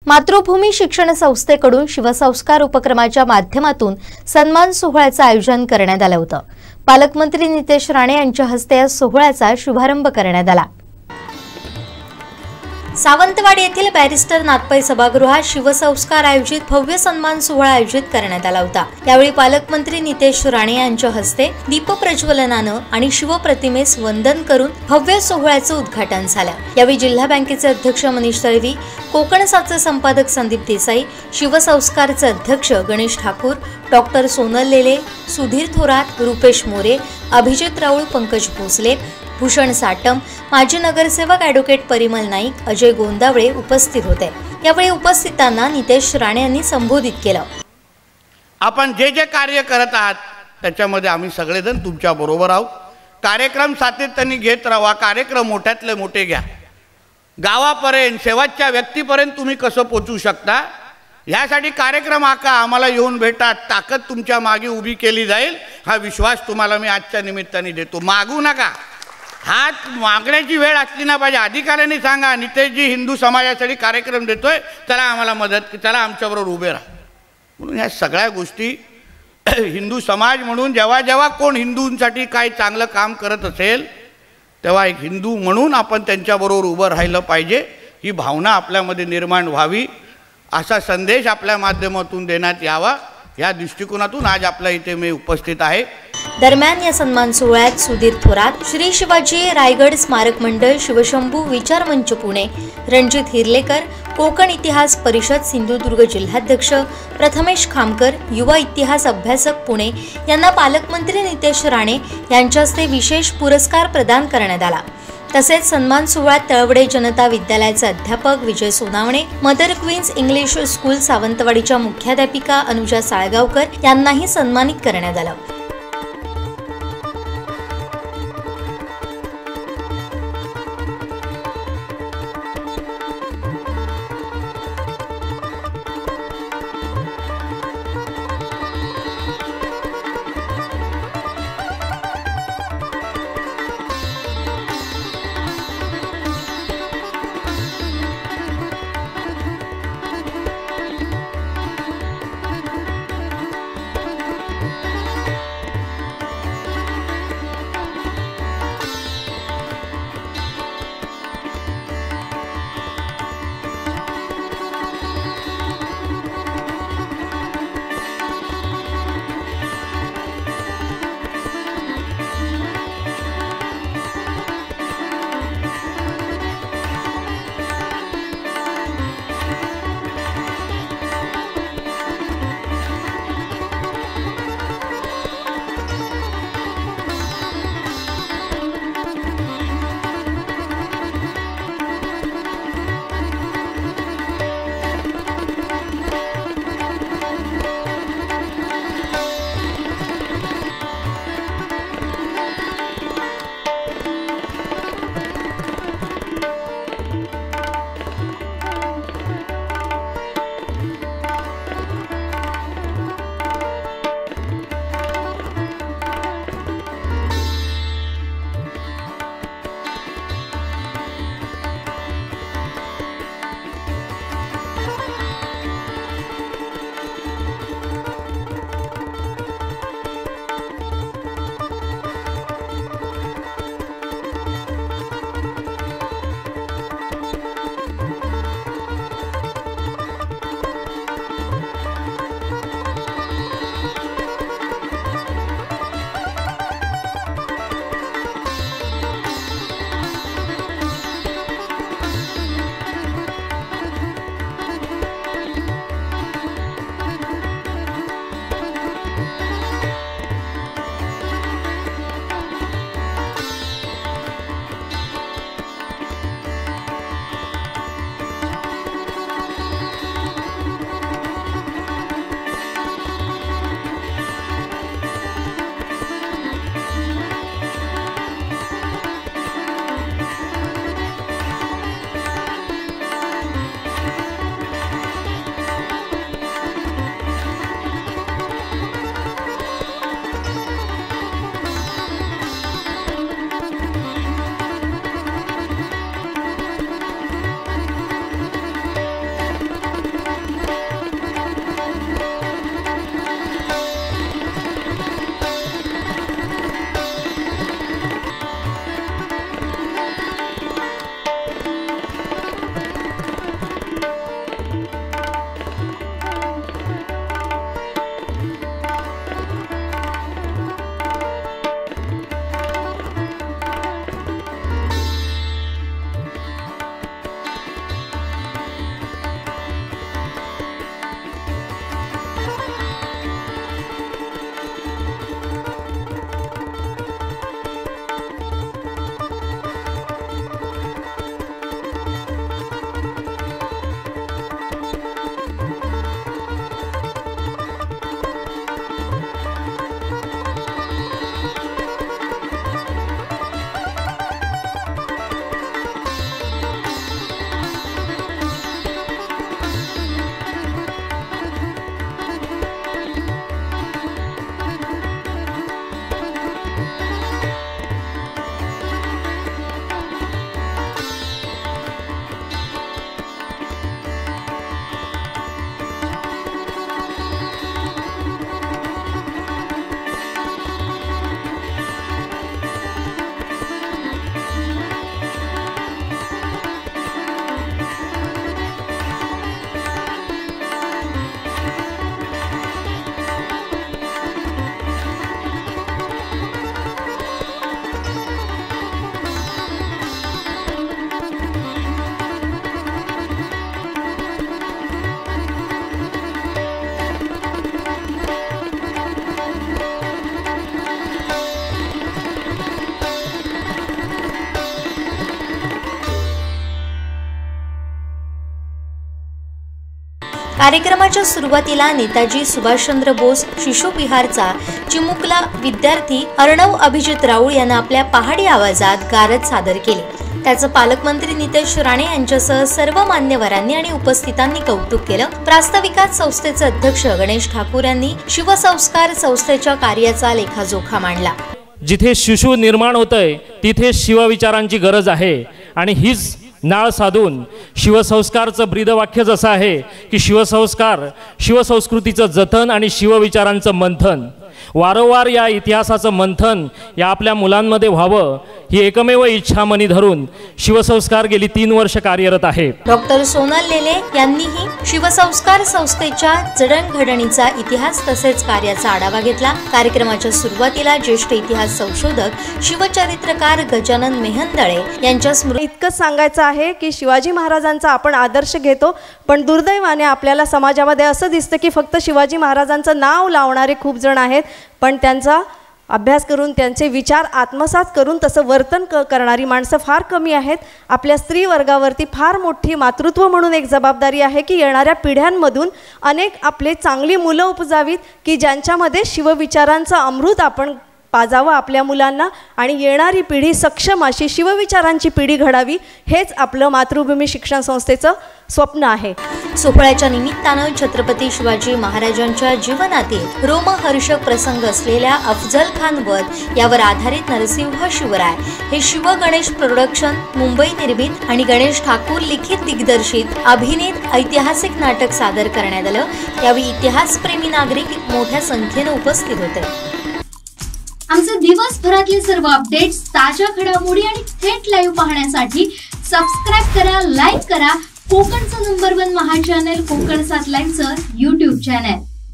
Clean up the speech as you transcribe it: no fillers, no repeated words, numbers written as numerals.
मातृभूमी शिक्षण संस्थेकडून शिवसंस्कार उपक्रमाच्या माध्यमातून सन्मान सोहळ्याचं आयोजन करण्यात आलं होतं। पालकमंत्री नितेश राणे यांच्या हस्ते या सोहळ्याचा शुभारंभ करण्यात आला। सावंतवाडी येथील बॅरिस्टर नाथपै सभागृहात शिवसंस्कार आयोजित भव्य सन्मान सोहळा आयोजित करण्यात आला होता। यावेळी पालकमंत्री नितेश राणे यांच्या हस्ते दीप प्रज्वलनानं आणि शिवप्रतिमेस वंदन करून भव्य सोहळ्याचं उद्घाटन झालं। यावेळी जिल्हा बँकेचे अध्यक्ष मनीष तळवी, कोकणसाचे संपादक संदीप देसाई, शिवसंस्कारचे अध्यक्ष गणेश ठाकूर, डॉक्टर सोनल लेले, सुधीर थोरात, रुपेश मोरे, अभिजित राऊळ, पंकज भोसले, भूषण साटम, माजी नगरसेवक ॲडव्होकेट परिमल नाईक, अजय गोंदावळे उपस्थित होते। यावेळी उपस्थितांना नितेश राणे यांनी संबोधित केलं। आपण जे जे कार्य करत आहात त्याच्यामध्ये आम्ही सगळेजण तुमच्या बरोबर आहोत। कार्यक्रम सातत्याने घेत राहा, कार्यक्रम मोठ्यातले मोठे घ्या, गावापर्यंत शेवटच्या व्यक्तीपर्यंत तुम्ही कसं पोहोचू शकता यासाठी कार्यक्रम आका, आम्हाला येऊन भेटा, ताकद तुमच्या मागे उभी केली जाईल हा विश्वास तुम्हाला मी आजच्या निमित्ताने देतो। मागू नका, हात मागण्याची वेळ असली ना पाहिजे। अधिकाऱ्यांनी सांगा नितेशजी हिंदू समाजासाठी कार्यक्रम देतोय, चला आम्हाला मदत, चला आमच्याबरोबर उभे राहा। म्हणून ह्या सगळ्या गोष्टी हिंदू समाज म्हणून जेव्हा जेव्हा कोण हिंदूंसाठी काही चांगलं काम करत असेल तेव्हा एक हिंदू म्हणून आपण त्यांच्याबरोबर उभं राहिलं पाहिजे, ही भावना आपल्यामध्ये निर्माण व्हावी, असा संदेश आपल्या माध्यमातून देण्यात यावा, या दृष्टिकोनातून आज आपल्या इथे मी उपस्थित आहे। दरम्यान या सन्मान सोहळ्यात सुधीर थोरात, श्री शिवाजी रायगड स्मारक मंडळ, शिवशंभू विचार मंच पुणे, रणजित हिरलेकर, कोकण इतिहास परिषद सिंधुदुर्ग जिल्हाध्यक्ष प्रथमेश खामकर, युवा इतिहास अभ्यासक पुणे यांना पालकमंत्री नितेश राणे यांच्या हस्ते विशेष पुरस्कार प्रदान करण्यात आला। तसेच सन्मान सोहळ्यात तळवडे जनता विद्यालयाचे अध्यापक Vijay Sonawane, Mother Queen's English school सावंतवाडीच्या मुख्याध्यापिका अनुजा साळगावकर यांनाही सन्मानित करण्यात आलं। कार्यक्रमाच्या सुरुवातीला नेताजी सुभाषचंद्र बोस शिशु विहारचा चिमुकला विद्यार्थी अर्णव अभिजित राऊळ यांना आपल्या पहाडी आवाजात गारद सादर केले। त्याचं पालकमंत्री नितेश राणे यांच्यासह सर्व मान्यवरांनी आणि उपस्थितांनी कौतुक केलं। प्रास्ताविकात संस्थेचे अध्यक्ष गणेश ठाकूर यांनी शिवसंस्कार संस्थेच्या कार्याचा लेखाजोखा मांडला। जिथे शिशु निर्माण होतंय तिथे शिवविचारांची गरज आहे आणि हीच नाळ साधून शिवसंस्कारचं ब्रीदवाक्यच असं आहे की शिवसंस्कार शिवसंस्कृतीचं जतन आणि शिवविचारांचं मंथन। वारंवार या इतिहासाचं मंथन या आपल्या मुलांमध्ये व्हावं ही एकमेव इच्छा मनी धरून शिवसंस्कार गेली 3 वर्ष कार्यरत आहे। डॉक्टर सोनल लेले यांनीही शिवसंस्कार संस्थेच्या जडणघडणीचा इतिहास तसेच कार्याचा आढावा घेतला। कार्यक्रमाच्या सुरुवातीला ज्येष्ठ इतिहास संशोधक शिवचरित्रकार गजानन मेहंदळे यांच्या स्मृती इतकंच सांगायचं आहे की शिवाजी महाराजांचा आपण आदर्श घेतो, पण दुर्दैवाने आपल्याला समाजामध्ये असं दिसतं की फक्त शिवाजी महाराजांचं नाव लावणारे खूप जण आहेत, पण त्यांचा अभ्यास करून त्यांचे विचार आत्मसात करून तसं वर्तन करणारी माणसं फार कमी आहेत। आपल्या स्त्री वर्गावरती फार मोठी मातृत्व म्हणून एक जबाबदारी आहे की येणाऱ्या पिढ्यांमधून अनेक आपले चांगली मुलं उपजावीत की ज्यांच्यामध्ये शिवविचारांचं अमृत आपण पाजावं आपल्या मुलांना आणि येणारी पिढी सक्षम अशी शिवविचारांची पिढी घडावी, हेच आपलं मातृभूमी शिक्षण संस्थेचं स्वप्न आहे। सोहळ्याच्या निमित्तानं छत्रपती शिवाजी महाराजांच्या जीवनातील रोमहर्षक प्रसंग असलेल्या अफजल खान वध यावर आधारित नरसिंह शिवराय हे शिव गणेश प्रोडक्शन मुंबई निर्मित आणि गणेश ठाकूर लिखित दिग्दर्शित अभिनीत ऐतिहासिक नाटक सादर करण्यात आलं। यावेळी इतिहासप्रेमी नागरिक मोठ्या संख्येने उपस्थित होते। आमचे दिवसभरातले सर्व अपडेट्स, ताज्या घडामोडी आणि थेट लाईव्ह पाहण्यासाठी सबस्क्राइब करा, लाईक करा कोकणचं नंबर 1 महा चॅनल कोकण 7 लाईव्हचं YouTube चॅनल।